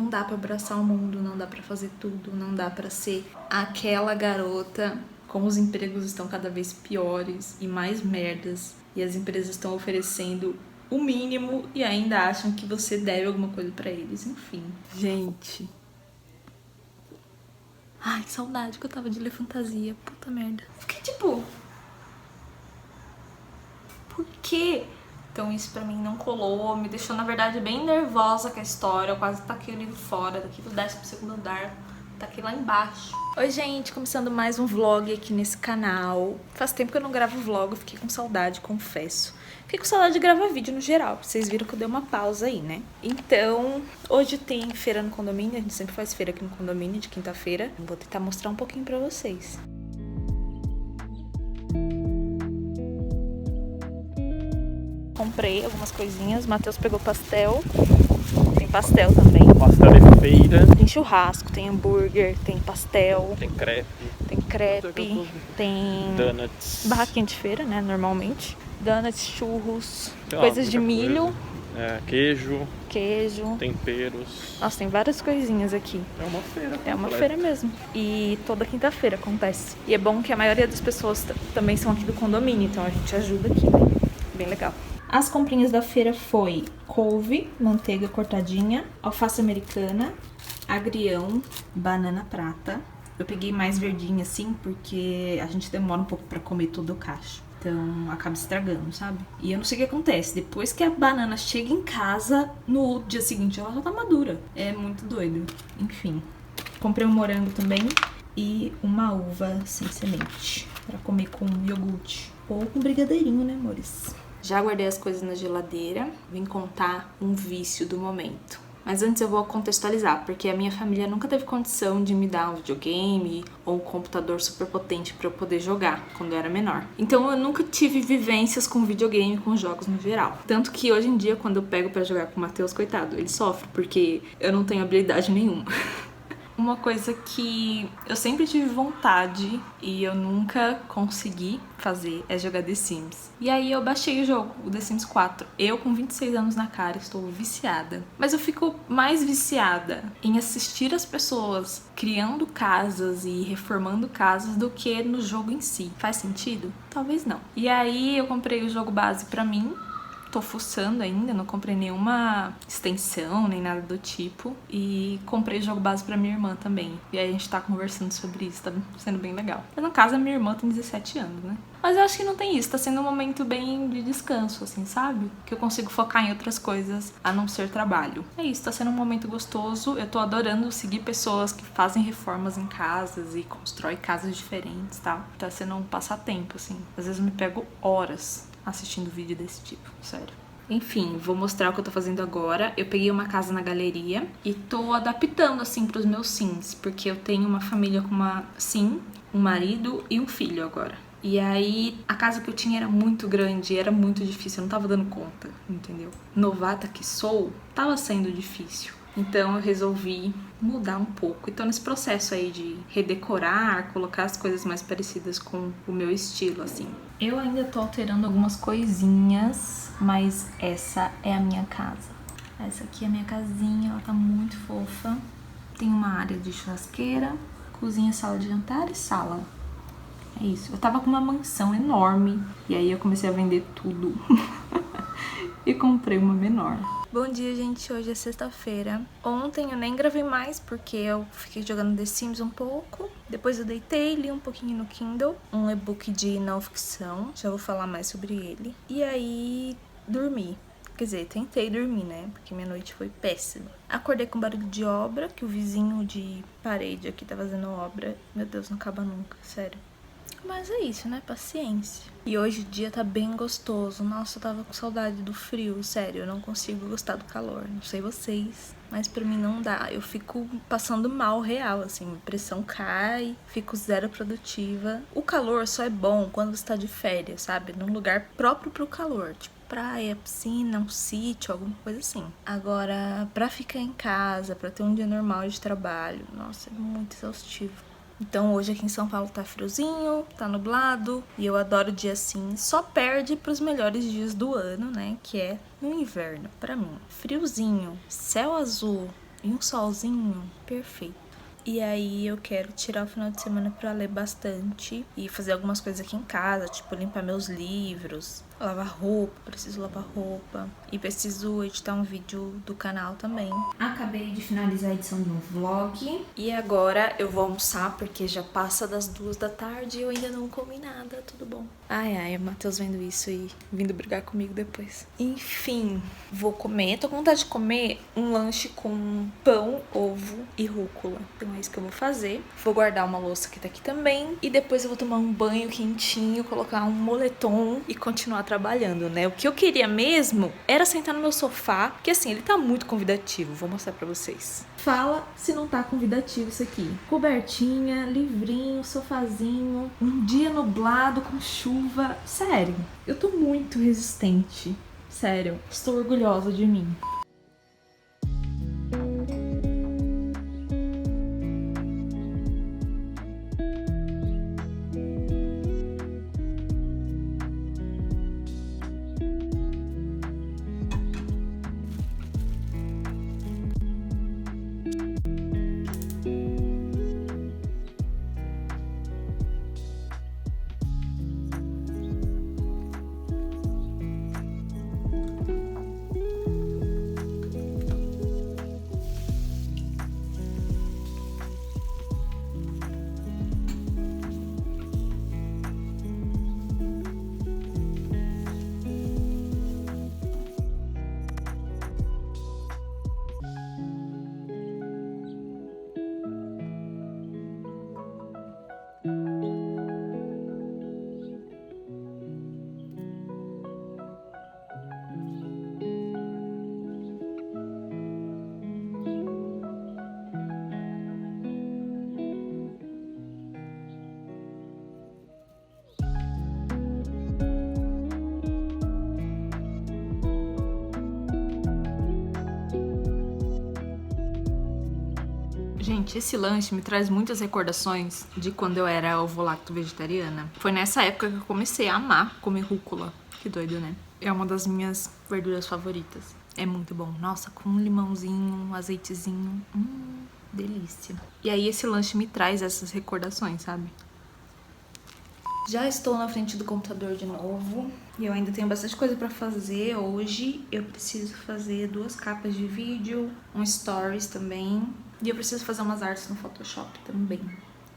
não dá pra abraçar o mundo, não dá pra fazer tudo, não dá pra ser aquela garota. Como os empregos estão cada vez piores e mais merdas, e as empresas estão oferecendo o mínimo e ainda acham que você deve alguma coisa pra eles. Enfim, gente. Ai, que saudade que eu tava de ler fantasia. Puta merda. Porque, tipo... Por quê? Então isso pra mim não colou, me deixou, na verdade, bem nervosa com a história. Eu quase taquei o livro fora, daqui do 12º andar, taquei lá embaixo. Oi, gente, começando mais um vlog aqui nesse canal. Faz tempo que eu não gravo vlog, eu fiquei com saudade, confesso. Fiquei com saudade de gravar vídeo no geral, vocês viram que eu dei uma pausa aí, né? Então, hoje tem feira no condomínio, a gente sempre faz feira aqui no condomínio de quinta-feira. Vou tentar mostrar um pouquinho pra vocês. Comprei algumas coisinhas, Matheus pegou pastel, tem pastel também. Pastel de feira. Tem churrasco, tem hambúrguer, tem pastel. Tem crepe. Tem crepe, tem donuts. Barraquinha de feira, né, normalmente. Donuts, churros, Sei lá, coisas de milho. Queijo. Queijo. Temperos. Nossa, tem várias coisinhas aqui. É uma feira. É uma feira mesmo. E toda quinta-feira acontece. E é bom que a maioria das pessoas também são aqui do condomínio, então a gente ajuda aqui, né? Bem legal. As comprinhas da feira foi couve, manteiga cortadinha, alface americana, agrião, banana prata. Eu peguei mais verdinha assim porque a gente demora um pouco pra comer todo o cacho. Então acaba estragando, sabe? E eu não sei o que acontece. Depois que a banana chega em casa, no dia seguinte ela já tá madura. É muito doido. Enfim. Comprei um morango também e uma uva sem semente pra comer com iogurte. Ou com brigadeirinho, né, amores? Já guardei as coisas na geladeira, vim contar um vício do momento. Mas antes eu vou contextualizar, porque a minha família nunca teve condição de me dar um videogame ou um computador super potente para eu poder jogar quando eu era menor. Então eu nunca tive vivências com videogame, com jogos no geral. Tanto que hoje em dia, quando eu pego para jogar com o Matheus, coitado, ele sofre, porque eu não tenho habilidade nenhuma. Uma coisa que eu sempre tive vontade e eu nunca consegui fazer é jogar The Sims. E aí eu baixei o jogo, o The Sims 4. Eu, com 26 anos na cara, estou viciada. Mas eu fico mais viciada em assistir as pessoas criando casas e reformando casas do que no jogo em si. Faz sentido? Talvez não. E aí eu comprei o jogo base pra mim. Tô fuçando ainda, não comprei nenhuma extensão, nem nada do tipo. E comprei o jogo base pra minha irmã também. E aí a gente tá conversando sobre isso, tá sendo bem legal. Mas no caso, a minha irmã tem 17 anos, né? Mas eu acho que não tem isso, tá sendo um momento bem de descanso, assim, sabe? Que eu consigo focar em outras coisas a não ser trabalho. É isso, tá sendo um momento gostoso. Eu tô adorando seguir pessoas que fazem reformas em casas e constroem casas diferentes, tá? Tá sendo um passatempo, assim. Às vezes eu me pego horas assistindo vídeo desse tipo, sério. Enfim, vou mostrar o que eu tô fazendo agora. Eu peguei uma casa na galeria e tô adaptando, assim, pros meus sims, porque eu tenho uma família com uma sim, um marido e um filho agora. E aí, a casa que eu tinha era muito grande, era muito difícil, eu não tava dando conta, entendeu? Novata que sou, tava sendo difícil. Então eu resolvi mudar um pouco. E tô nesse processo aí de redecorar, colocar as coisas mais parecidas com o meu estilo, assim. Eu ainda tô alterando algumas coisinhas, mas essa é a minha casa. Essa aqui é a minha casinha, ela tá muito fofa. Tem uma área de churrasqueira, cozinha, sala de jantar e sala. É isso. Eu tava com uma mansão enorme e aí eu comecei a vender tudo. E comprei uma menor. Bom dia, gente. Hoje é sexta-feira. Ontem eu nem gravei mais porque eu fiquei jogando The Sims um pouco. Depois eu deitei, li um pouquinho no Kindle. Um e-book de não ficção. Já vou falar mais sobre ele. E aí, dormi. Quer dizer, tentei dormir, né? Porque minha noite foi péssima. Acordei com barulho de obra, que o vizinho de parede aqui tá fazendo obra. Meu Deus, não acaba nunca, sério. Mas é isso, né? Paciência. E hoje o dia tá bem gostoso. Nossa, eu tava com saudade do frio, sério. Eu não consigo gostar do calor. Não sei vocês, mas pra mim não dá. Eu fico passando mal real, assim. Minha pressão cai, fico zero produtiva. O calor só é bom quando você tá de férias, sabe? Num lugar próprio pro calor. Tipo, praia, piscina, um sítio, alguma coisa assim. Agora, pra ficar em casa, pra ter um dia normal de trabalho, nossa, é muito exaustivo. Então hoje aqui em São Paulo tá friozinho, tá nublado, e eu adoro dia assim. Só perde pros melhores dias do ano, né, que é no inverno, pra mim. Friozinho, céu azul, e um solzinho perfeito. E aí eu quero tirar o final de semana pra ler bastante e fazer algumas coisas aqui em casa, tipo limpar meus livros, lavar roupa, preciso lavar roupa e preciso editar um vídeo do canal também. Acabei de finalizar a edição de um vlog e agora eu vou almoçar porque já passa das 2 da tarde e eu ainda não comi nada, tudo bom. Ai, o Matheus vendo isso e vindo brigar comigo depois. Enfim, vou comer, tô com vontade de comer um lanche com pão, ovo e rúcula. Então é isso que eu vou fazer. Vou guardar uma louça que tá aqui também e depois eu vou tomar um banho quentinho, colocar um moletom e continuar trabalhando, né? O que eu queria mesmo era sentar no meu sofá, que assim, ele tá muito convidativo, vou mostrar pra vocês. Fala se não tá convidativo isso aqui. Cobertinha, livrinho, sofazinho, um dia nublado com chuva. Sério, eu tô muito resistente. Sério, estou orgulhosa de mim. Gente, esse lanche me traz muitas recordações de quando eu era ovo-lacto vegetariana. Foi nessa época que eu comecei a amar comer rúcula. Que doido, né? É uma das minhas verduras favoritas. É muito bom. Nossa, com um limãozinho, um azeitezinho. Delícia. E aí esse lanche me traz essas recordações, sabe? Já estou na frente do computador de novo e eu ainda tenho bastante coisa pra fazer hoje. Eu preciso fazer 2 capas de vídeo, um stories também. E eu preciso fazer umas artes no Photoshop também,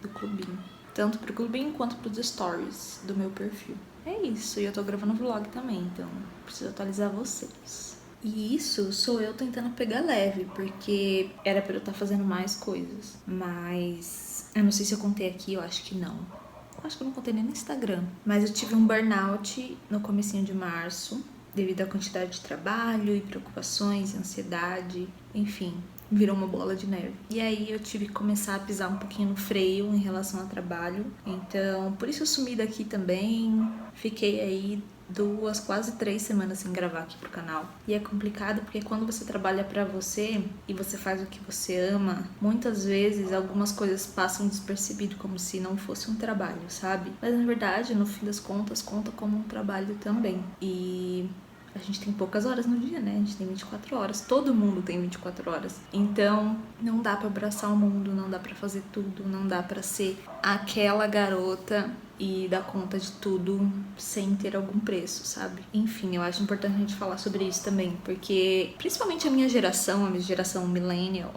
do clubinho. Tanto pro clubinho quanto pros stories do meu perfil. É isso, e eu tô gravando vlog também, então preciso atualizar vocês. E isso sou eu tentando pegar leve, porque era pra eu estar fazendo mais coisas. Mas eu não sei se eu contei aqui, eu acho que não. Eu acho que eu não contei nem no Instagram. Mas eu tive um burnout no comecinho de março, devido à quantidade de trabalho e preocupações, ansiedade, enfim, virou uma bola de neve. E aí eu tive que começar a pisar um pouquinho no freio em relação ao trabalho. Então, por isso eu sumi daqui também. Fiquei aí 2, quase 3 semanas sem gravar aqui pro canal. E é complicado porque quando você trabalha pra você e você faz o que você ama, muitas vezes algumas coisas passam despercebido como se não fosse um trabalho, sabe? Mas na verdade, no fim das contas, conta como um trabalho também. E a gente tem poucas horas no dia, né? A gente tem 24 horas. Todo mundo tem 24 horas. Então, não dá pra abraçar o mundo, não dá pra fazer tudo, não dá pra ser aquela garota e dar conta de tudo sem ter algum preço, sabe? Enfim, eu acho importante a gente falar sobre isso também, porque principalmente a minha geração millennial,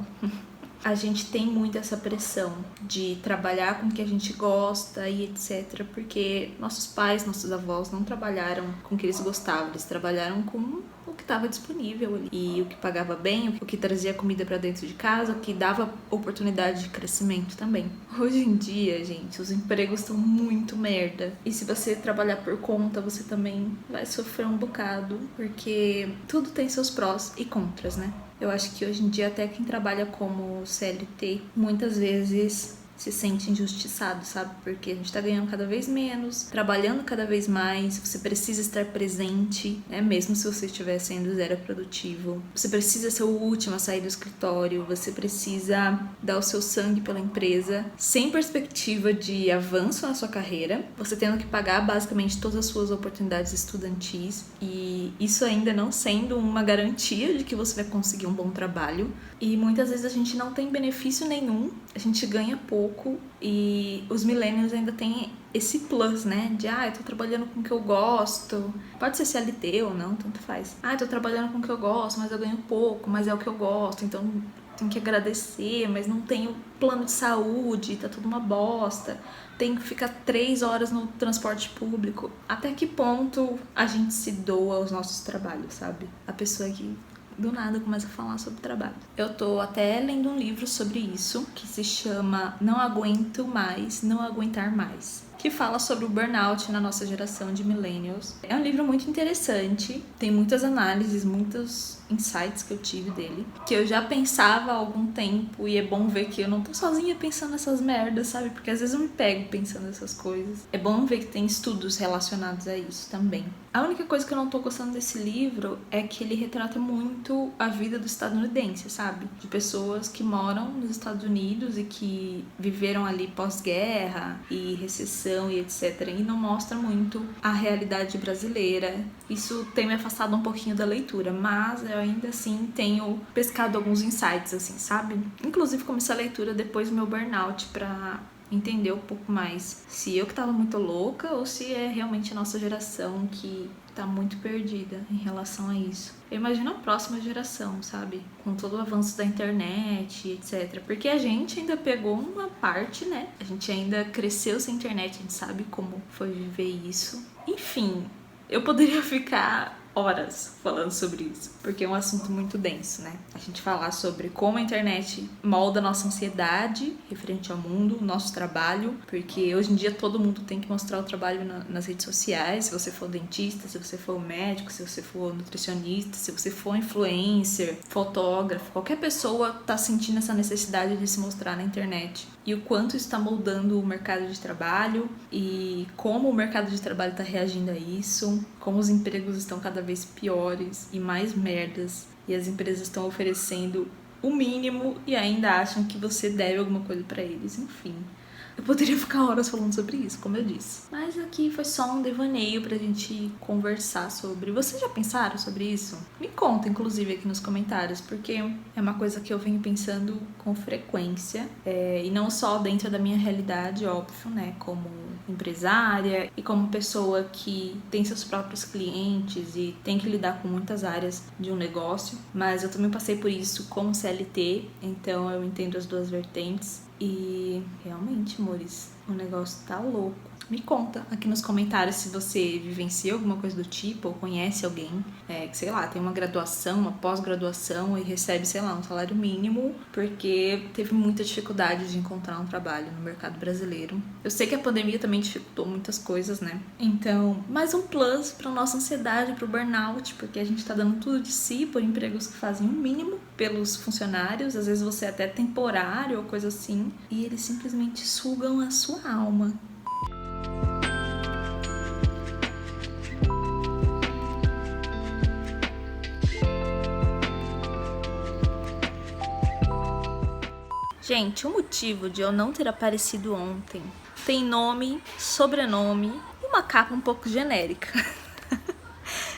a gente tem muito essa pressão de trabalhar com o que a gente gosta e etc. Porque nossos pais, nossos avós não trabalharam com o que eles gostavam, eles trabalharam com o que estava disponível ali. E o que pagava bem, o que trazia comida pra dentro de casa, o que dava oportunidade de crescimento também. Hoje em dia, gente, os empregos estão muito merda. E se você trabalhar por conta, você também vai sofrer um bocado, porque tudo tem seus prós e contras, né? Eu acho que hoje em dia até quem trabalha como CLT muitas vezes se sente injustiçado, sabe? Porque a gente tá ganhando cada vez menos, trabalhando cada vez mais, você precisa estar presente, né? Mesmo se você estiver sendo zero produtivo. Você precisa ser o último a sair do escritório, você precisa dar o seu sangue pela empresa, sem perspectiva de avanço na sua carreira, você tendo que pagar basicamente todas as suas oportunidades estudantis, e isso ainda não sendo uma garantia de que você vai conseguir um bom trabalho. E muitas vezes a gente não tem benefício nenhum, a gente ganha pouco, e os millennials ainda têm esse plus, né? De, eu tô trabalhando com o que eu gosto. Pode ser CLT ou não, tanto faz. Eu tô trabalhando com o que eu gosto, mas eu ganho pouco, mas é o que eu gosto, então tenho que agradecer, mas não tenho plano de saúde, tá tudo uma bosta. Tenho que ficar 3 horas no transporte público. Até que ponto a gente se doa aos nossos trabalhos, sabe? A pessoa que do nada começa a falar sobre trabalho. Eu tô até lendo um livro sobre isso, que se chama Não Aguento Mais, Não Aguentar Mais, que fala sobre o burnout na nossa geração de millennials. É um livro muito interessante, tem muitas análises, muitos insights que eu tive dele, que eu já pensava há algum tempo, e é bom ver que eu não tô sozinha pensando nessas merdas, sabe? Porque às vezes eu me pego pensando nessas coisas. É bom ver que tem estudos relacionados a isso também. A única coisa que eu não tô gostando desse livro é que ele retrata muito a vida do estadunidense, sabe? De pessoas que moram nos Estados Unidos e que viveram ali pós-guerra e recessão e etc. E não mostra muito a realidade brasileira. Isso tem me afastado um pouquinho da leitura, mas eu ainda assim tenho pescado alguns insights, assim, sabe? Inclusive comecei a leitura depois do meu burnout pra entender um pouco mais se eu que tava muito louca ou se é realmente a nossa geração que tá muito perdida em relação a isso. Eu imagino a próxima geração, sabe? Com todo o avanço da internet, etc. Porque a gente ainda pegou uma parte, né? A gente ainda cresceu sem internet, a gente sabe como foi viver isso. Enfim, eu poderia ficar horas falando sobre isso, porque é um assunto muito denso, né? A gente falar sobre como a internet molda a nossa ansiedade referente ao mundo, nosso trabalho, porque hoje em dia todo mundo tem que mostrar o trabalho nas redes sociais, se você for dentista, se você for médico, se você for nutricionista, se você for influencer, fotógrafo, qualquer pessoa tá sentindo essa necessidade de se mostrar na internet. E o quanto isso está moldando o mercado de trabalho e como o mercado de trabalho está reagindo a isso, como os empregos estão cada vez piores e mais merdas, e as empresas estão oferecendo o mínimo e ainda acham que você deve alguma coisa para eles, enfim. Eu poderia ficar horas falando sobre isso, como eu disse. Mas aqui foi só um devaneio pra gente conversar sobre. Vocês já pensaram sobre isso? Me conta, inclusive, aqui nos comentários, porque é uma coisa que eu venho pensando com frequência. E não só dentro da minha realidade, óbvio, né? Como empresária e como pessoa que tem seus próprios clientes e tem que lidar com muitas áreas de um negócio. Mas eu também passei por isso como CLT, então eu entendo as duas vertentes. E realmente, amores, o negócio tá louco. Me conta aqui nos comentários se você vivencia alguma coisa do tipo, ou conhece alguém que, sei lá, tem uma graduação, uma pós-graduação e recebe, sei lá, um salário mínimo porque teve muita dificuldade de encontrar um trabalho no mercado brasileiro. Eu sei que a pandemia também dificultou muitas coisas, né? Então, mais um plus pra nossa ansiedade, pro burnout, porque a gente tá dando tudo de si por empregos que fazem o mínimo pelos funcionários, às vezes você é até temporário ou coisa assim, e eles simplesmente sugam a sua alma. Gente, o motivo de eu não ter aparecido ontem tem nome, sobrenome e uma capa um pouco genérica.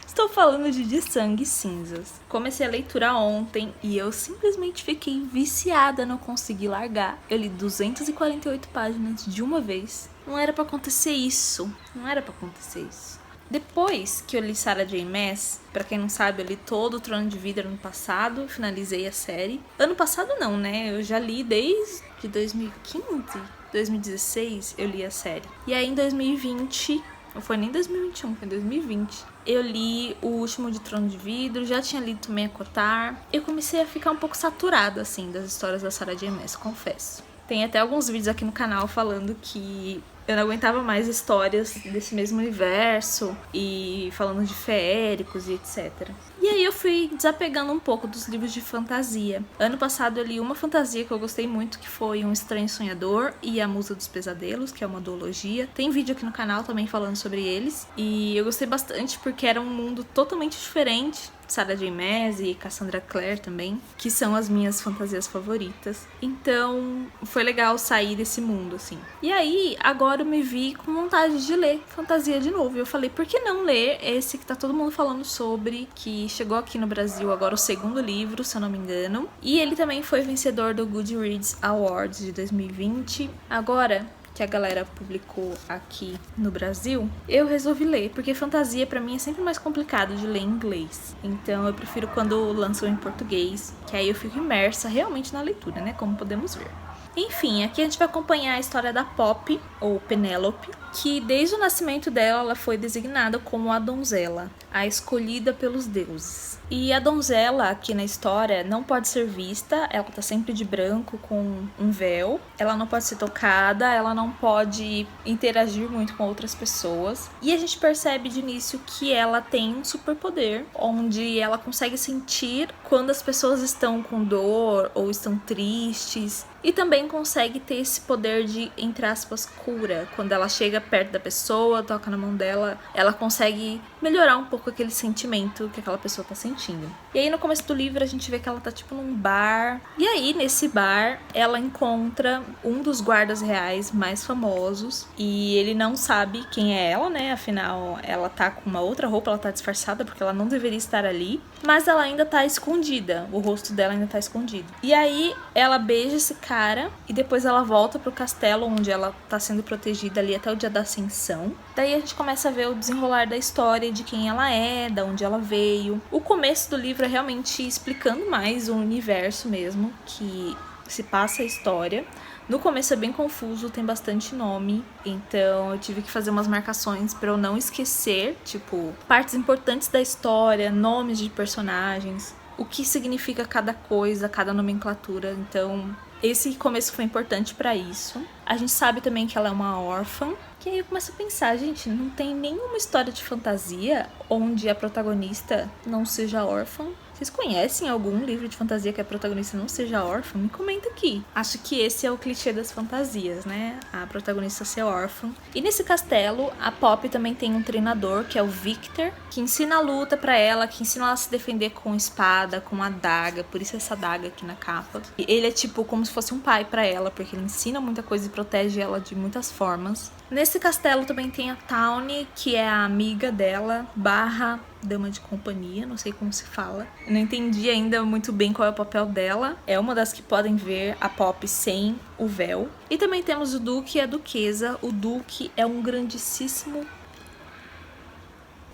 Estou falando de Sangue e Cinzas. Comecei a leitura ontem e eu simplesmente fiquei viciada, não consegui largar. Eu li 248 páginas de uma vez. Não era pra acontecer isso. Não era pra acontecer isso. Depois que eu li Sarah J. Maas, pra quem não sabe, eu li todo o Trono de Vidro ano passado, finalizei a série. Ano passado não, né? Eu já li desde 2015, 2016 eu li a série. E aí em 2020, não foi nem 2021, foi 2020, eu li o último de Trono de Vidro, já tinha lido também a Cotar. Eu comecei a ficar um pouco saturada, assim, das histórias da Sarah J. Maas, confesso. Tem até alguns vídeos aqui no canal falando que Eu não aguentava mais histórias desse mesmo universo e falando de feéricos e etc. E aí eu fui desapegando um pouco dos livros de fantasia. Ano passado eu li uma fantasia que eu gostei muito, que foi Um Estranho Sonhador e A Musa dos Pesadelos, que é uma duologia. Tem vídeo aqui no canal também falando sobre eles. E eu gostei bastante porque era um mundo totalmente diferente. Sarah J. Maas e Cassandra Clare também, que são as minhas fantasias favoritas. Então, foi legal sair desse mundo, assim. E aí, agora eu me vi com vontade de ler fantasia de novo. E eu falei, por que não ler esse que tá todo mundo falando sobre, que chegou aqui no Brasil agora o segundo livro, se eu não me engano. E ele também foi vencedor do Goodreads Awards de 2020. Agora que a galera publicou aqui no Brasil, eu resolvi ler, porque fantasia pra mim é sempre mais complicado de ler em inglês. Então eu prefiro quando lançam em português, que aí eu fico imersa realmente na leitura, né, como podemos ver. Enfim, aqui a gente vai acompanhar a história da Poppy, ou Penélope, que desde o nascimento dela, ela foi designada como a donzela, a escolhida pelos deuses. E a donzela, aqui na história, não pode ser vista, ela tá sempre de branco com um véu, ela não pode ser tocada, ela não pode interagir muito com outras pessoas. E a gente percebe de início que ela tem um superpoder, onde ela consegue sentir quando as pessoas estão com dor ou estão tristes. E também consegue ter esse poder de, entre aspas, cura. Quando ela chega perto da pessoa, toca na mão dela, ela consegue melhorar um pouco aquele sentimento que aquela pessoa tá sentindo. E aí no começo do livro a gente vê que ela tá tipo num bar. E aí nesse bar ela encontra um dos guardas reais mais famosos. E ele não sabe quem é ela, né? Afinal ela tá com uma outra roupa, ela tá disfarçada porque ela não deveria estar ali. Mas ela ainda tá escondida, o rosto dela ainda tá escondido. E aí ela beija esse cara e depois ela volta pro castelo onde ela tá sendo protegida ali até o dia da ascensão. Daí a gente começa a ver o desenrolar da história, de quem ela é, da onde ela veio. O começo do livro é realmente explicando mais o universo mesmo, que se passa a história. No começo é bem confuso, tem bastante nome, então eu tive que fazer umas marcações pra eu não esquecer, tipo, partes importantes da história, nomes de personagens, o que significa cada coisa, cada nomenclatura. Então esse começo foi importante pra isso. A gente sabe também que ela é uma órfã, que aí eu começo a pensar, gente, não tem nenhuma história de fantasia onde a protagonista não seja órfã. Vocês conhecem algum livro de fantasia que a protagonista não seja órfã? Me comenta aqui. Acho que esse é o clichê das fantasias, né? A protagonista ser órfã. E nesse castelo, a Poppy também tem um treinador, que é o Victor, que ensina a luta pra ela, que ensina ela a se defender com espada, com adaga, por isso essa adaga aqui na capa. E ele é tipo como se fosse um pai pra ela, porque ele ensina muita coisa e protege ela de muitas formas. Nesse castelo também tem a Tawny, que é a amiga dela, barra dama de companhia, não sei como se fala. Eu não entendi ainda muito bem qual é o papel dela. É uma das que podem ver a Poppy sem o véu. E também temos o Duque e a Duquesa. O Duque é um grandíssimo...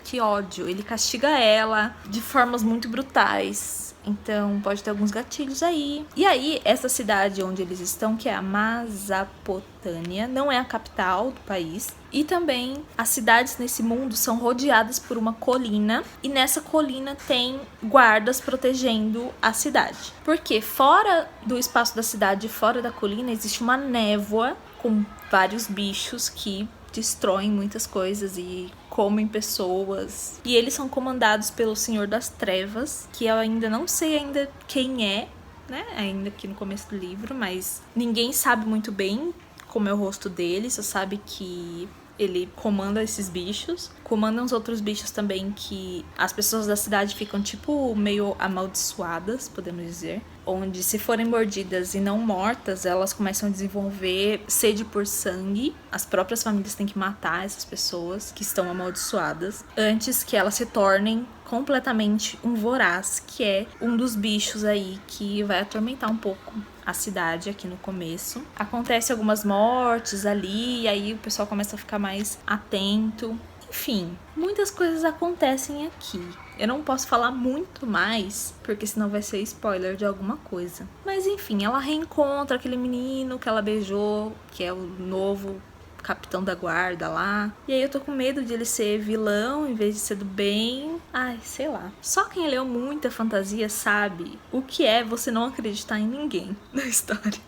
Que ódio. Ele castiga ela de formas muito brutais. Então pode ter alguns gatilhos aí. E aí, essa cidade onde eles estão, que é a Mesopotâmia, não é a capital do país. E também as cidades nesse mundo são rodeadas por uma colina. E nessa colina tem guardas protegendo a cidade. Porque fora do espaço da cidade, fora da colina, existe uma névoa com vários bichos que destroem muitas coisas e comem pessoas. E eles são comandados pelo Senhor das Trevas, que eu ainda não sei ainda quem é, né? Ainda aqui no começo do livro, mas ninguém sabe muito bem como é o rosto dele, só sabe que ele comanda esses bichos. Comanda uns outros bichos também que as pessoas da cidade ficam tipo meio amaldiçoadas, podemos dizer. Onde se forem mordidas e não mortas, elas começam a desenvolver sede por sangue. As próprias famílias têm que matar essas pessoas que estão amaldiçoadas antes que elas se tornem completamente um voraz, que é um dos bichos aí que vai atormentar um pouco a cidade aqui no começo. Acontece algumas mortes ali, e aí o pessoal começa a ficar mais atento. Enfim, muitas coisas acontecem aqui. Eu não posso falar muito mais, porque senão vai ser spoiler de alguma coisa. Mas enfim, ela reencontra aquele menino que ela beijou, que é o novo capitão da guarda lá. E aí eu tô com medo de ele ser vilão em vez de ser do bem. Ai, sei lá. Só quem leu muita fantasia sabe o que é você não acreditar em ninguém na história.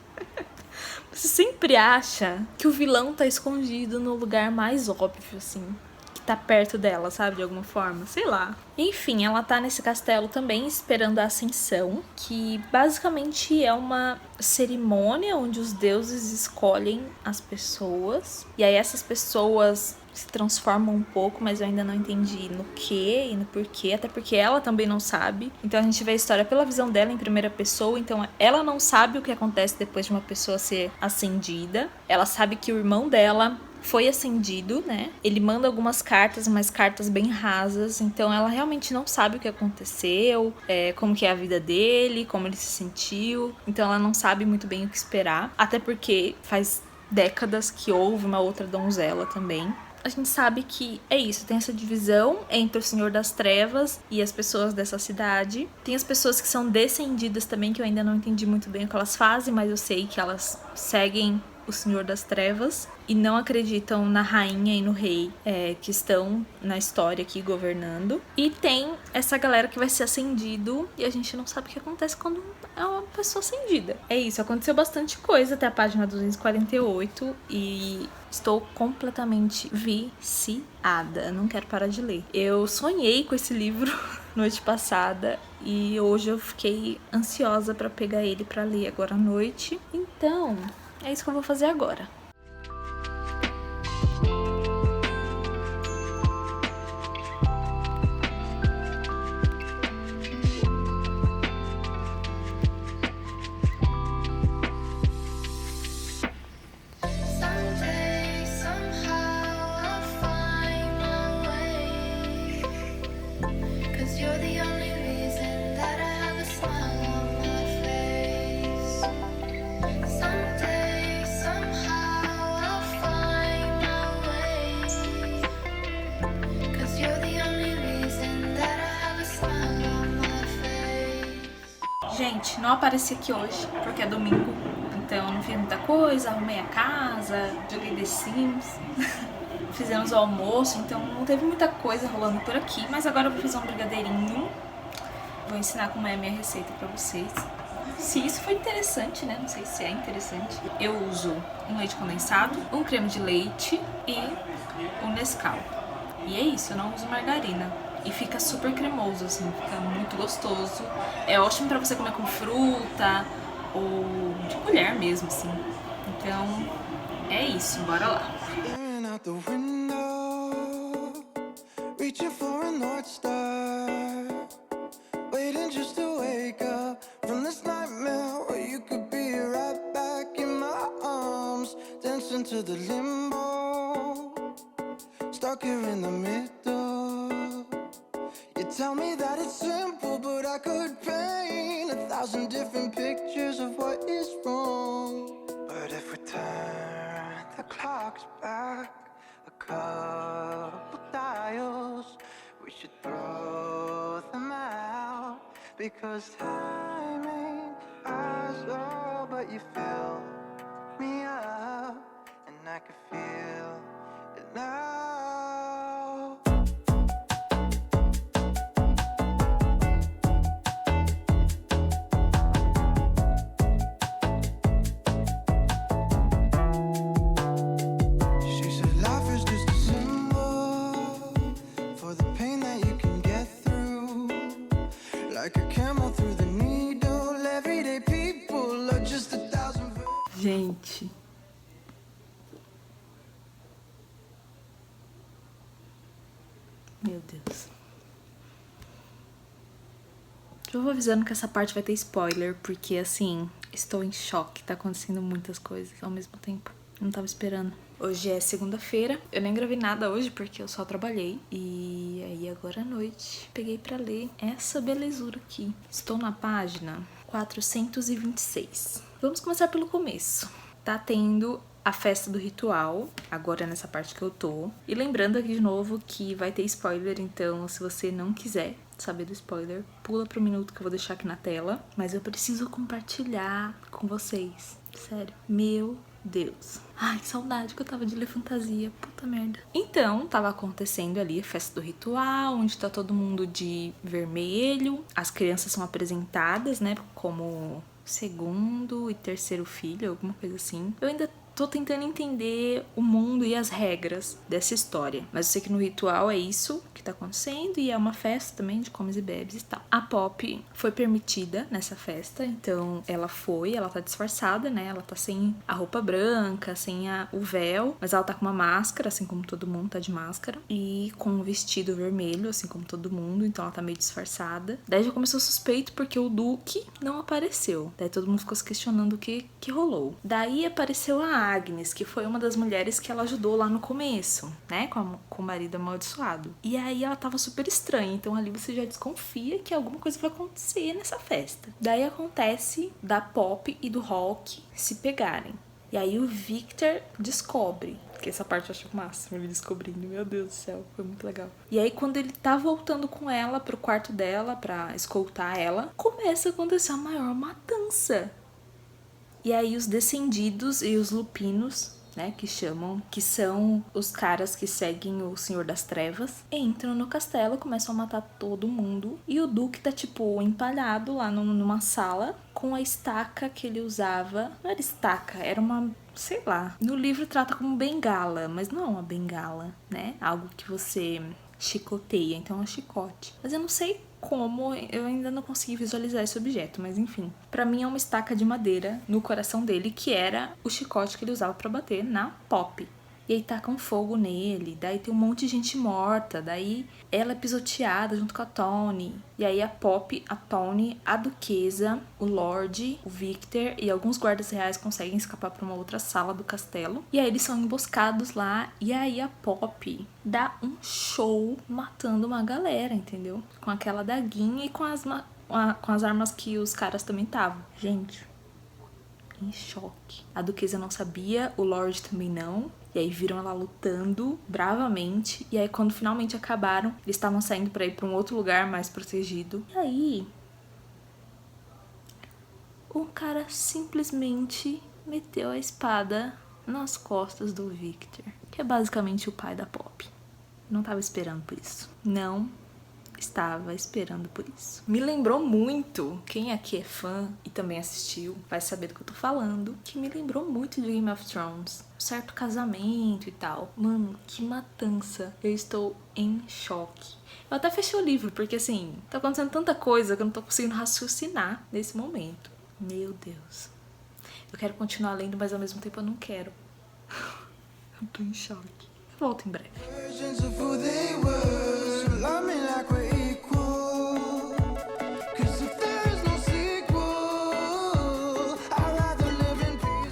Você sempre acha que o vilão tá escondido no lugar mais óbvio, assim. Que tá perto dela, sabe? De alguma forma. Sei lá. Enfim, ela tá nesse castelo também esperando a Ascensão, que basicamente é uma cerimônia onde os deuses escolhem as pessoas. E aí essas pessoas se transformam um pouco, mas eu ainda não entendi no que e no porquê, até porque ela também não sabe. Então a gente vê a história pela visão dela em primeira pessoa, então ela não sabe o que acontece depois de uma pessoa ser ascendida. Ela sabe que o irmão dela foi ascendido, né? Ele manda algumas cartas, mas cartas bem rasas, então ela realmente não sabe o que aconteceu, como que é a vida dele, como ele se sentiu, então ela não sabe muito bem o que esperar, até porque faz décadas que houve uma outra donzela também. A gente sabe que é isso, tem essa divisão entre o Senhor das Trevas e as pessoas dessa cidade. Tem as pessoas que são descendidas também, que eu ainda não entendi muito bem o que elas fazem, mas eu sei que elas seguem o Senhor das Trevas e não acreditam na rainha e no rei que estão na história aqui governando. E tem essa galera que vai ser ascendido e a gente não sabe o que acontece quando é uma pessoa ascendida. É isso, aconteceu bastante coisa até a página 248 e estou completamente viciada, não quero parar de ler. Eu sonhei com esse livro noite passada e hoje eu fiquei ansiosa para pegar ele para ler agora à noite. Então, é isso que eu vou fazer agora. Gente, não apareci aqui hoje, porque é domingo, então não fiz muita coisa, arrumei a casa, joguei The Sims, fizemos o almoço, então não teve muita coisa rolando por aqui, mas agora eu vou fazer um brigadeirinho, vou ensinar como é a minha receita pra vocês. Se isso foi interessante, né? Não sei se é interessante. Eu uso um leite condensado, um creme de leite e um Nescau. E é isso, eu não uso margarina. E fica super cremoso, assim, fica muito gostoso. É ótimo pra você comer com fruta ou de colher mesmo, assim. Então, é isso, bora lá. Tell me that it's simple, but I could paint 1,000 different pictures of what is wrong. But if we turn the clocks back a couple dials, we should throw them out, because time ain't ours, oh, but you fill me up, and I can feel it now. Gente, meu Deus. Já vou avisando que essa parte vai ter spoiler, porque assim, estou em choque, tá acontecendo muitas coisas ao mesmo tempo. Não tava esperando. Hoje é segunda-feira, eu nem gravei nada hoje porque eu só trabalhei. E aí agora à noite peguei pra ler essa belezura aqui. Estou na página 426. Vamos começar pelo começo. Tá tendo a festa do ritual, agora nessa parte que eu tô. E lembrando aqui de novo que vai ter spoiler, então se você não quiser saber do spoiler, pula pro minuto que eu vou deixar aqui na tela. Mas eu preciso compartilhar com vocês. Sério, meu Deus. Ai, que saudade que eu tava de ler fantasia. Puta merda. Então, tava acontecendo ali a festa do ritual, onde tá todo mundo de vermelho. As crianças são apresentadas, né, como segundo e terceiro filho, alguma coisa assim. Eu ainda tô tentando entender o mundo e as regras dessa história. Mas eu sei que no ritual é isso que tá acontecendo e é uma festa também de comes e bebes e tal. A Poppy foi permitida nessa festa, então ela tá disfarçada, né? Ela tá sem a roupa branca, sem o véu, mas ela tá com uma máscara, assim como todo mundo tá de máscara, e com um vestido vermelho, assim como todo mundo, então ela tá meio disfarçada. Daí já começou suspeito porque o Duque não apareceu. Daí todo mundo ficou se questionando o que rolou. Daí apareceu a Agnes, que foi uma das mulheres que ela ajudou lá no começo, né, com o marido amaldiçoado. E aí ela tava super estranha, então ali você já desconfia que alguma coisa vai acontecer nessa festa. Daí acontece da Poppy e do Hawke se pegarem. E aí o Victor descobre, que essa parte eu acho o máximo, ele descobrindo, meu Deus do céu, foi muito legal. E aí quando ele tá voltando com ela pro quarto dela pra escoltar ela, começa a acontecer a maior matança. E aí os descendidos e os lupinos, né, que são os caras que seguem o Senhor das Trevas, entram no castelo, começam a matar todo mundo. E o Duque tá, tipo, empalhado lá numa sala com a estaca que ele usava. Não era estaca, era uma... sei lá. No livro trata como bengala, mas não é uma bengala, né? Algo que você chicoteia, então é um chicote. Mas eu não sei como, eu ainda não consegui visualizar esse objeto, mas enfim. Pra mim é uma estaca de madeira no coração dele, que era o chicote que ele usava pra bater na Poppy. E aí tacam fogo nele, daí tem um monte de gente morta, daí ela é pisoteada junto com a Tony. E aí a Poppy, a Tony, a Duquesa, o Lorde, o Victor e alguns guardas reais conseguem escapar pra uma outra sala do castelo. E aí eles são emboscados lá, e aí a Poppy dá um show matando uma galera, entendeu? Com aquela daguinha e com as armas que os caras também estavam. Gente, em choque. A Duquesa não sabia, o Lorde também não. E aí viram ela lutando bravamente. E aí quando finalmente acabaram, eles estavam saindo pra ir pra um outro lugar mais protegido. E aí o cara simplesmente meteu a espada nas costas do Victor, que é basicamente o pai da Poppy. Não tava esperando por isso. Não estava esperando por isso. Me lembrou muito, quem aqui é fã e também assistiu vai saber do que eu tô falando, que me lembrou muito de Game of Thrones. Um certo casamento e tal. Mano, que matança. Eu estou em choque. Eu até fechei o livro, porque assim, tá acontecendo tanta coisa que eu não tô conseguindo raciocinar nesse momento. Meu Deus. Eu quero continuar lendo, mas ao mesmo tempo eu não quero. Eu tô em choque. Eu volto em breve.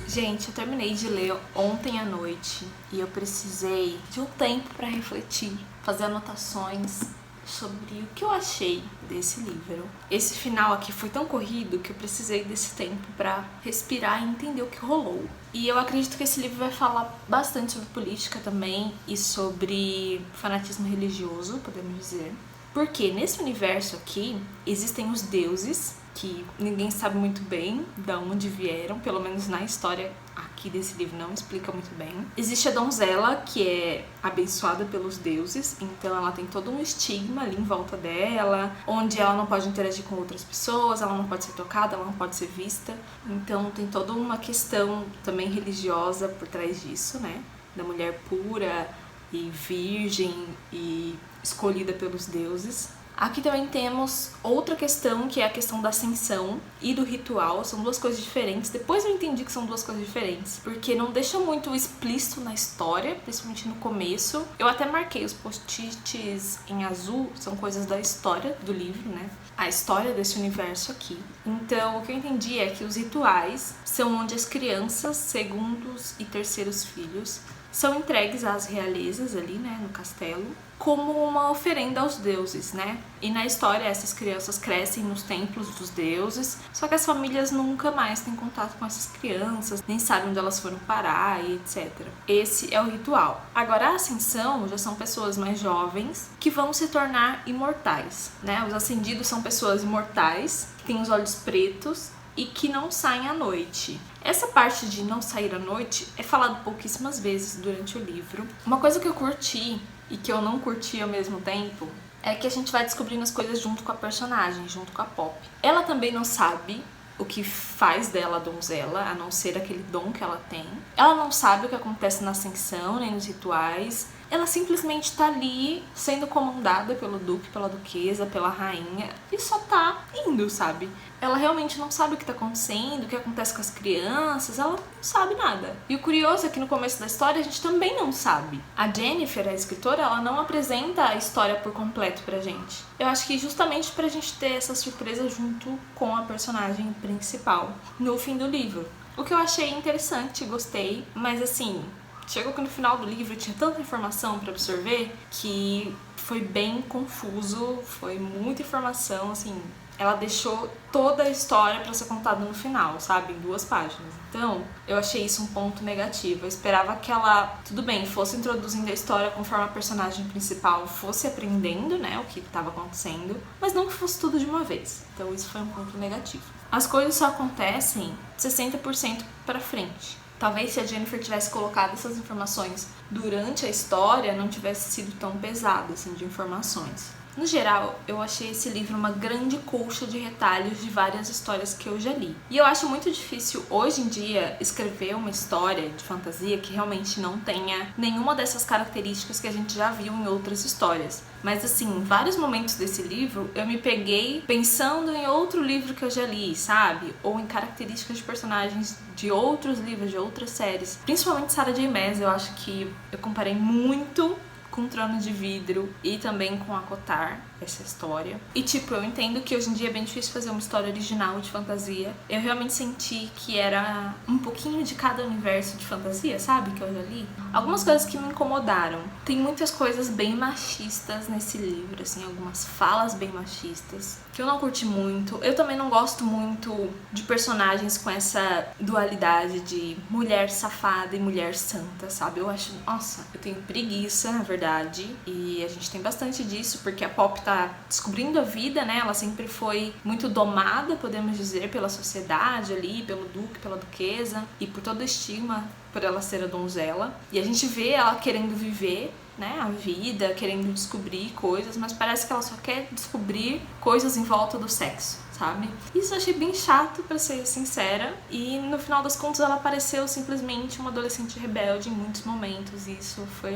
Gente, eu terminei de ler ontem à noite e eu precisei de um tempo para refletir, fazer anotações sobre o que eu achei desse livro. Esse final aqui foi tão corrido que eu precisei desse tempo para respirar e entender o que rolou. E eu acredito que esse livro vai falar bastante sobre política também e sobre fanatismo religioso, podemos dizer. Porque nesse universo aqui existem os deuses, que ninguém sabe muito bem de onde vieram, pelo menos na história aqui desse livro não explica muito bem. Existe a donzela, que é abençoada pelos deuses, então ela tem todo um estigma ali em volta dela, onde ela não pode interagir com outras pessoas, ela não pode ser tocada, ela não pode ser vista. Então tem toda uma questão também religiosa por trás disso, né? Da mulher pura e virgem e escolhida pelos deuses. Aqui também temos outra questão, que é a questão da ascensão e do ritual. São duas coisas diferentes. Depois eu entendi que são duas coisas diferentes, porque não deixa muito explícito na história, principalmente no começo. Eu até marquei os post-its em azul, são coisas da história do livro, né? A história desse universo aqui. Então, o que eu entendi é que os rituais são onde as crianças, segundos e terceiros filhos, são entregues às realezas ali, né, no castelo, como uma oferenda aos deuses, né? E na história essas crianças crescem nos templos dos deuses, só que as famílias nunca mais têm contato com essas crianças, nem sabem onde elas foram parar e etc. Esse é o ritual. Agora a ascensão já são pessoas mais jovens que vão se tornar imortais, né? Os ascendidos são pessoas imortais, que têm os olhos pretos e que não saem à noite. Essa parte de não sair à noite é falado pouquíssimas vezes durante o livro. Uma coisa que eu curti e que eu não curti ao mesmo tempo é que a gente vai descobrindo as coisas junto com a personagem, junto com a Poppy. Ela também não sabe o que faz dela a donzela, a não ser aquele dom que ela tem. Ela não sabe o que acontece na ascensão, nem nos rituais. Ela simplesmente tá ali sendo comandada pelo duque, pela duquesa, pela rainha e só tá indo, sabe? Ela realmente não sabe o que tá acontecendo, o que acontece com as crianças, ela não sabe nada. E o curioso é que no começo da história a gente também não sabe. A Jennifer, a escritora, ela não apresenta a história por completo pra gente. Eu acho que justamente pra gente ter essa surpresa junto com a personagem principal no fim do livro. O que eu achei interessante, gostei, mas assim, chegou que no final do livro tinha tanta informação pra absorver que foi bem confuso, foi muita informação, assim. Ela deixou toda a história pra ser contada no final, sabe? Em 2 páginas. Então, eu achei isso um ponto negativo. Eu esperava que ela, tudo bem, fosse introduzindo a história conforme a personagem principal fosse aprendendo, né, o que estava acontecendo, mas não que fosse tudo de uma vez. Então, isso foi um ponto negativo. As coisas só acontecem 60% pra frente. Talvez se a Jennifer tivesse colocado essas informações durante a história, não tivesse sido tão pesado, assim, de informações. No geral, eu achei esse livro uma grande colcha de retalhos de várias histórias que eu já li. E eu acho muito difícil, hoje em dia, escrever uma história de fantasia que realmente não tenha nenhuma dessas características que a gente já viu em outras histórias. Mas assim, em vários momentos desse livro, eu me peguei pensando em outro livro que eu já li, sabe? Ou em características de personagens de outros livros, de outras séries. Principalmente Sarah J. Maas, eu acho que eu comparei muito com Trono de Vidro e também com ACOTAR, essa história. E tipo, eu entendo que hoje em dia é bem difícil fazer uma história original de fantasia. Eu realmente senti que era um pouquinho de cada universo de fantasia, sabe? Que eu já li. Algumas coisas que me incomodaram. Tem muitas coisas bem machistas nesse livro, assim, algumas falas bem machistas, que eu não curti muito. Eu também não gosto muito de personagens com essa dualidade de mulher safada e mulher santa, sabe? Eu acho, nossa, eu tenho preguiça, na verdade, e a gente tem bastante disso, porque a Pop tá descobrindo a vida, né? Ela sempre foi muito domada, podemos dizer, pela sociedade ali, pelo duque, pela duquesa, e por todo o estigma por ela ser a donzela. E a gente vê ela querendo viver, né, a vida, querendo descobrir coisas, mas parece que ela só quer descobrir coisas em volta do sexo, sabe? Isso eu achei bem chato, pra ser sincera, e no final das contas ela pareceu simplesmente uma adolescente rebelde em muitos momentos, e isso foi,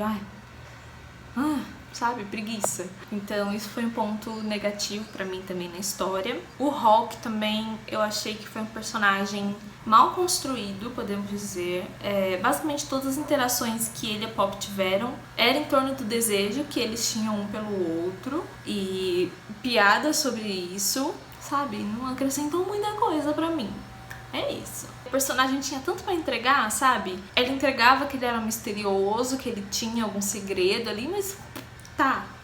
sabe, preguiça. Então isso foi um ponto negativo pra mim também na história. O Hawke também, eu achei que foi um personagem mal construído, podemos dizer. Basicamente todas as interações que ele e a Pop tiveram era em torno do desejo que eles tinham um pelo outro e piadas sobre isso, sabe, não acrescentou muita coisa pra mim. É isso. O personagem tinha tanto pra entregar, sabe? Ela entregava que ele era misterioso, que ele tinha algum segredo ali, mas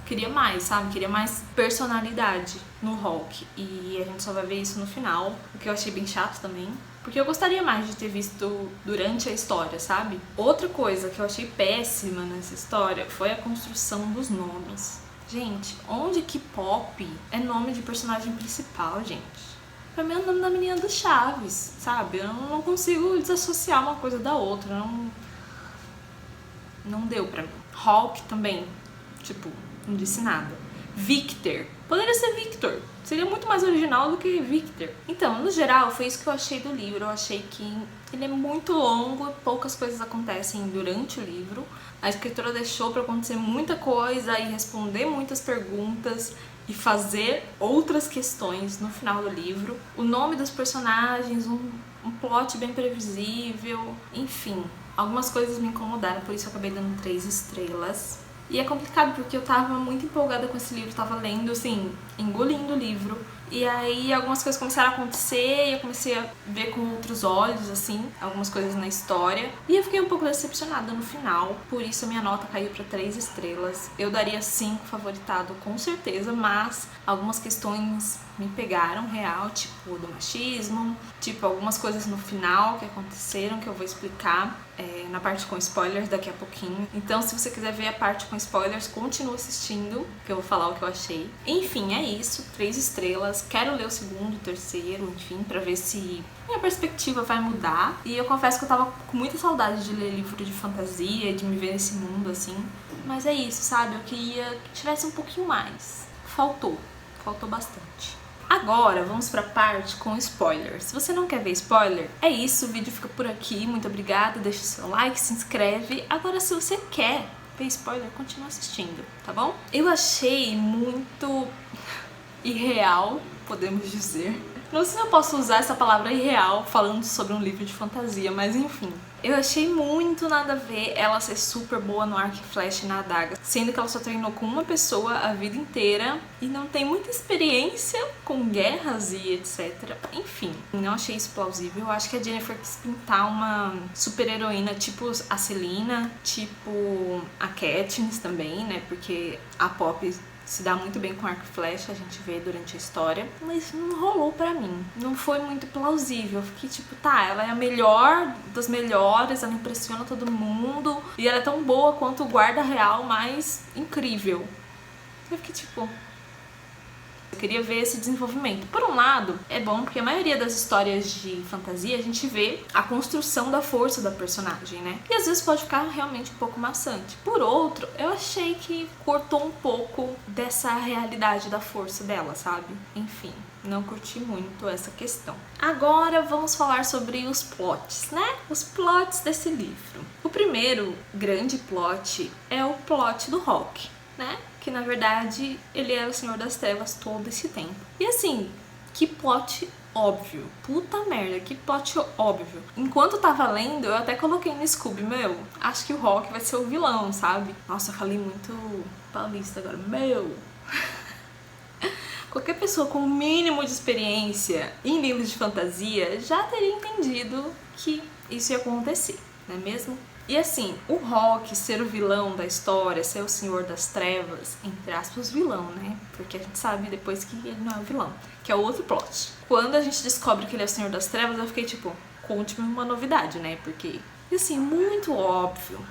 queria mais, sabe? Queria mais personalidade no Hawke. E a gente só vai ver isso no final, o que eu achei bem chato também. Porque eu gostaria mais de ter visto durante a história, sabe? Outra coisa que eu achei péssima nessa história foi a construção dos nomes. Gente, onde que Pop é nome de personagem principal, gente? Pra mim é o nome da menina do Chaves, sabe? Eu não consigo desassociar uma coisa da outra. Não deu pra mim. Hawke também, tipo, não disse nada. Victor. Poderia ser Victor. Seria muito mais original do que Victor. Então, no geral, foi isso que eu achei do livro. Eu achei que ele é muito longo, poucas coisas acontecem durante o livro. A escritora deixou pra acontecer muita coisa e responder muitas perguntas e fazer outras questões no final do livro. O nome dos personagens, um plot bem previsível, enfim. Algumas coisas me incomodaram, por isso eu acabei dando 3 estrelas. E é complicado porque eu tava muito empolgada com esse livro, tava lendo, assim, engolindo o livro. E aí algumas coisas começaram a acontecer e eu comecei a ver com outros olhos, assim, algumas coisas na história. E eu fiquei um pouco decepcionada no final, por isso a minha nota caiu pra 3 estrelas. Eu daria 5 favoritado, com certeza, mas algumas questões me pegaram real, tipo do machismo, tipo algumas coisas no final que aconteceram que eu vou explicar na parte com spoilers daqui a pouquinho. Então se você quiser ver a parte com spoilers, continua assistindo, que eu vou falar o que eu achei. Enfim, é isso, 3 estrelas. Quero ler o segundo, o terceiro, enfim, pra ver se minha perspectiva vai mudar. E eu confesso que eu tava com muita saudade de ler livro de fantasia, de me ver nesse mundo assim. Mas é isso, sabe? Eu queria que tivesse um pouquinho mais. Faltou bastante. Agora vamos pra parte com spoiler. Se você não quer ver spoiler, é isso, o vídeo fica por aqui. Muito obrigada, deixa o seu like, se inscreve. Agora se você quer ver spoiler, continua assistindo, tá bom? Eu achei muito irreal, podemos dizer. Não sei se eu posso usar essa palavra irreal falando sobre um livro de fantasia, mas enfim. Eu achei muito nada a ver ela ser super boa no arco e flecha e na adaga, sendo que ela só treinou com uma pessoa a vida inteira e não tem muita experiência com guerras e etc. Enfim, não achei isso plausível. Eu acho que a Jennifer quis pintar uma super-heroína tipo a Selena, tipo a Katniss também, né? Porque a Poppy se dá muito bem com arco e flecha, a gente vê durante a história, mas não rolou pra mim. Não foi muito plausível. Eu fiquei tipo, tá, ela é a melhor das melhores, ela impressiona todo mundo, e ela é tão boa quanto o guarda real mais incrível. Eu fiquei tipo... Eu queria ver esse desenvolvimento. Por um lado, é bom porque a maioria das histórias de fantasia a gente vê a construção da força da personagem, né? E às vezes pode ficar realmente um pouco maçante. Por outro, eu achei que cortou um pouco dessa realidade da força dela, sabe? Enfim, não curti muito essa questão. Agora vamos falar sobre os plots, né? Os plots desse livro. O primeiro grande plot é o plot do Hawke, né? Que na verdade ele era o Senhor das Trevas todo esse tempo. E assim, que plot óbvio. Puta merda, que plot óbvio. Enquanto eu tava lendo, eu até coloquei no Scooby, meu, acho que o Hawke vai ser o vilão, sabe? Nossa, eu falei muito paulista agora, meu. Qualquer pessoa com o mínimo de experiência em livros de fantasia já teria entendido que isso ia acontecer, não é mesmo? E assim, o Hawke ser o vilão da história, ser o Senhor das Trevas, entre aspas, vilão, né? Porque a gente sabe depois que ele não é o vilão, que é o outro plot. Quando a gente descobre que ele é o Senhor das Trevas, eu fiquei tipo, conte-me uma novidade, né? Porque, e assim, muito óbvio,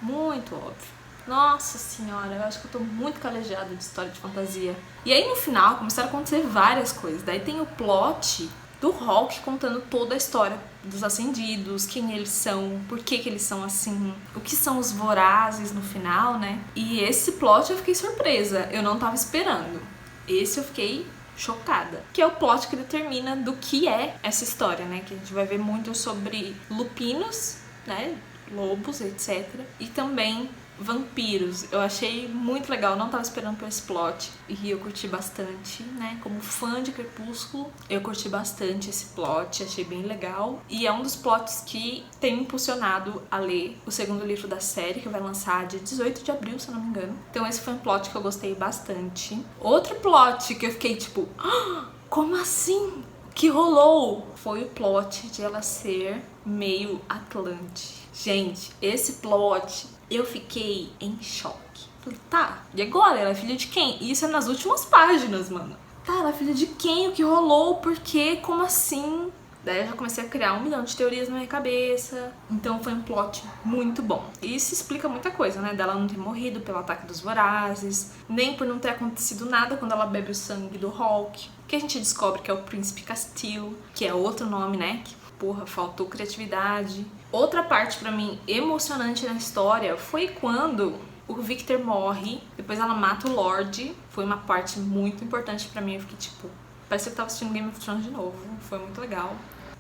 muito óbvio. Nossa senhora, eu acho que eu tô muito calejada de história de fantasia. E aí no final começaram a acontecer várias coisas. Daí tem o plot do Hawke contando toda a história dos Ascendidos, quem eles são, por que eles são assim, o que são os Vorazes no final, né? E esse plot eu fiquei surpresa, eu não tava esperando. Esse eu fiquei chocada. Que é o plot que determina do que é essa história, né? Que a gente vai ver muito sobre lupinos, né? Lobos, etc. E também vampiros. Eu achei muito legal, não tava esperando por esse plot e eu curti bastante, né? Como fã de Crepúsculo, eu curti bastante esse plot, achei bem legal. E é um dos plots que tem me impulsionado a ler o segundo livro da série, que vai lançar dia 18 de abril, se eu não me engano. Então esse foi um plot que eu gostei bastante. Outro plot que eu fiquei tipo, ah, como assim? Que rolou? Foi o plot de ela ser meio Atlante. Gente, esse plot eu fiquei em choque. Falei, tá, e agora? Ela é filha de quem? E isso é nas últimas páginas, mano. Tá, ela é filha de quem? O que rolou? Por quê? Como assim? Daí eu já comecei a criar 1 milhão de teorias na minha cabeça. Então foi um plot muito bom. E isso explica muita coisa, né? Dela não ter morrido pelo ataque dos Vorazes, nem por não ter acontecido nada quando ela bebe o sangue do Hawke. Que a gente descobre que é o Príncipe Castile, que é outro nome, né? Que, porra, faltou criatividade. Outra parte pra mim emocionante na história foi quando o Victor morre, depois ela mata o Lorde. Foi uma parte muito importante pra mim. Eu fiquei tipo, parecia que eu tava assistindo Game of Thrones de novo. Foi muito legal.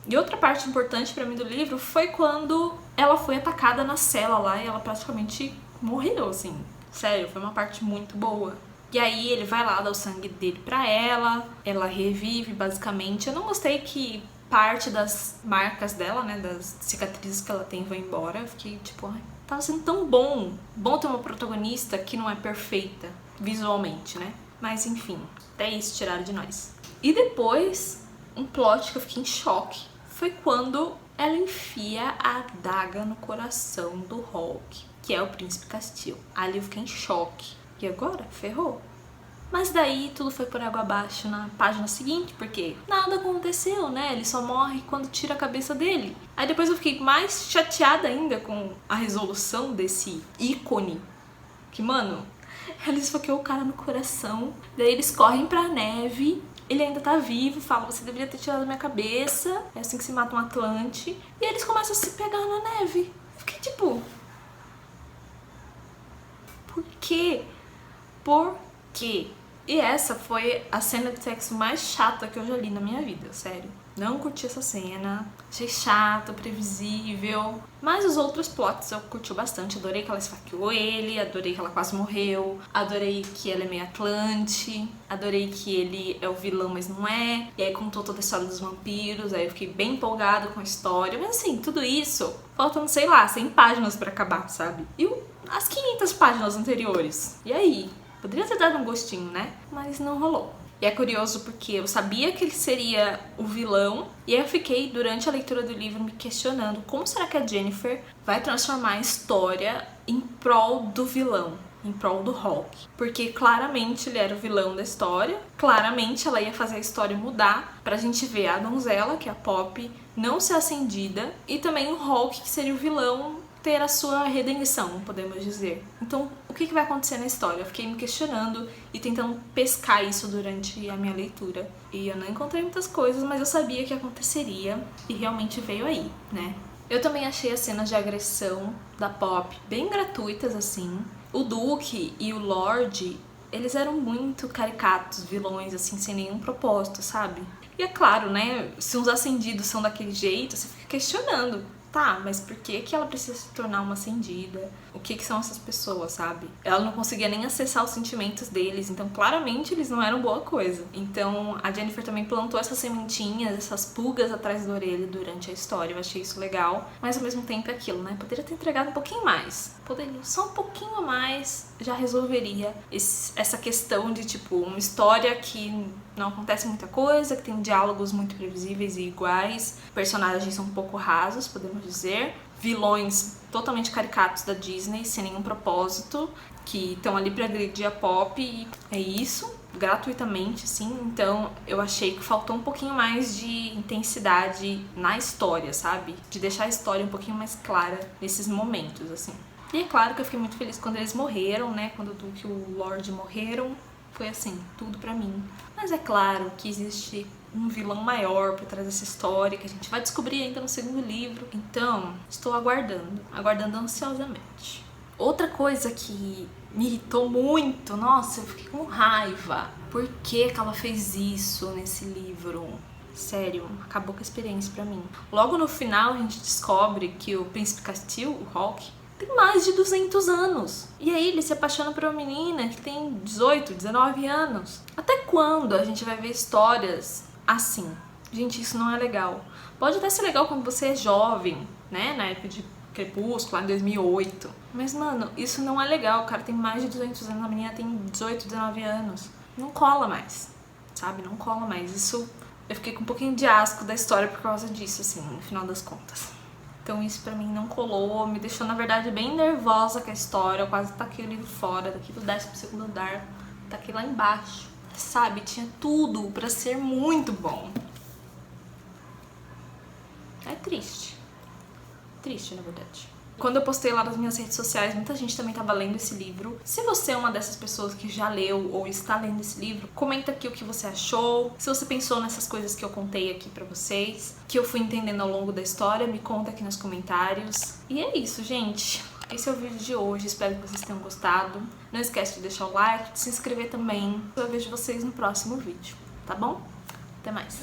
E outra parte importante pra mim do livro foi quando ela foi atacada na cela lá e ela praticamente morreu, assim. Sério, foi uma parte muito boa. E aí ele vai lá dar o sangue dele pra ela revive basicamente. Eu não gostei que parte das marcas dela, né, das cicatrizes que ela tem vão embora. Eu fiquei tipo, ai, tava sendo tão bom ter uma protagonista que não é perfeita visualmente, né? Mas enfim, até isso tiraram de nós. E depois, um plot que eu fiquei em choque foi quando ela enfia a adaga no coração do Hawke, que é o Príncipe Castile. Ali eu fiquei em choque. E agora? Ferrou. Mas daí tudo foi por água abaixo na página seguinte, porque nada aconteceu, né? Ele só morre quando tira a cabeça dele. Aí depois eu fiquei mais chateada ainda com a resolução desse ícone. Que, mano, ela esfaqueou o cara no coração. Daí eles correm pra neve. Ele ainda tá vivo, fala, você deveria ter tirado a minha cabeça. É assim que se mata um Atlante. E eles começam a se pegar na neve. Fiquei tipo... Por quê? Por quê? E essa foi a cena de sexo mais chata que eu já li na minha vida, sério. Não curti essa cena, achei chata, previsível. Mas os outros plots eu curti bastante. Adorei que ela esfaqueou ele, adorei que ela quase morreu, adorei que ela é meio Atlante, adorei que ele é o vilão, mas não é. E aí contou toda a história dos vampiros, aí eu fiquei bem empolgada com a história. Mas assim, tudo isso, faltando, sei lá, 100 páginas pra acabar, sabe? E as 500 páginas anteriores. E aí? Poderia ter dado um gostinho, né? Mas não rolou. E é curioso porque eu sabia que ele seria o vilão, e aí eu fiquei, durante a leitura do livro, me questionando como será que a Jennifer vai transformar a história em prol do vilão, em prol do Hawke. Porque claramente ele era o vilão da história, claramente ela ia fazer a história mudar pra gente ver a donzela, que é a Poppy, não ser acendida, e também o Hawke, que seria o vilão, ter a sua redenção, podemos dizer. Então, o que vai acontecer na história? Eu fiquei me questionando e tentando pescar isso durante a minha leitura. E eu não encontrei muitas coisas, mas eu sabia que aconteceria e realmente veio aí, né? Eu também achei as cenas de agressão da Poppy bem gratuitas, assim. O Duque e o Lorde, eles eram muito caricatos, vilões, assim, sem nenhum propósito, sabe? E é claro, né? Se uns acendidos são daquele jeito, você fica questionando. Tá, mas por que ela precisa se tornar uma acendida? O que são essas pessoas, sabe? Ela não conseguia nem acessar os sentimentos deles, então claramente eles não eram boa coisa. Então a Jennifer também plantou essas sementinhas, essas pulgas atrás da orelha durante a história. Eu achei isso legal, mas ao mesmo tempo é aquilo, né? Poderia ter entregado um pouquinho mais. Poderia, só um pouquinho a mais já resolveria essa questão de, tipo, uma história que não acontece muita coisa, que tem diálogos muito previsíveis e iguais, personagens um pouco rasos, podemos dizer, vilões totalmente caricatos da Disney, sem nenhum propósito, que estão ali pra agredir a Poppy, e é isso, gratuitamente, assim. Então eu achei que faltou um pouquinho mais de intensidade na história, sabe? De deixar a história um pouquinho mais clara nesses momentos, assim. E é claro que eu fiquei muito feliz quando eles morreram, né? Quando o Duque e o Lorde morreram. Foi assim, tudo pra mim. Mas é claro que existe um vilão maior por trás dessa história, que a gente vai descobrir ainda no segundo livro. Então, estou aguardando ansiosamente. Outra coisa que me irritou muito, nossa, eu fiquei com raiva. Por que ela fez isso nesse livro? Sério, acabou com a experiência pra mim. Logo no final a gente descobre que o Príncipe Castile, o Hawke, tem mais de 200 anos. E aí ele se apaixona por uma menina que tem 18, 19 anos. Até quando a gente vai ver histórias assim? Gente, isso não é legal. Pode até ser legal quando você é jovem, né? Na época de Crepúsculo, lá em 2008. Mas, mano, isso não é legal. O cara tem mais de 200 anos, a menina tem 18, 19 anos. Não cola mais, sabe? Não cola mais. Isso, eu fiquei com um pouquinho de asco da história por causa disso, assim, no final das contas. Então isso pra mim não colou, me deixou na verdade bem nervosa com a história. Eu quase taquei o livro fora, daqui do 12º andar, taquei lá embaixo. Sabe, tinha tudo pra ser muito bom. É triste. Triste, na verdade. Quando eu postei lá nas minhas redes sociais, muita gente também tava lendo esse livro. Se você é uma dessas pessoas que já leu ou está lendo esse livro, comenta aqui o que você achou. Se você pensou nessas coisas que eu contei aqui pra vocês, que eu fui entendendo ao longo da história, me conta aqui nos comentários. E é isso, gente. Esse é o vídeo de hoje, espero que vocês tenham gostado. Não esquece de deixar o like, de se inscrever também. Eu vejo vocês no próximo vídeo, tá bom? Até mais!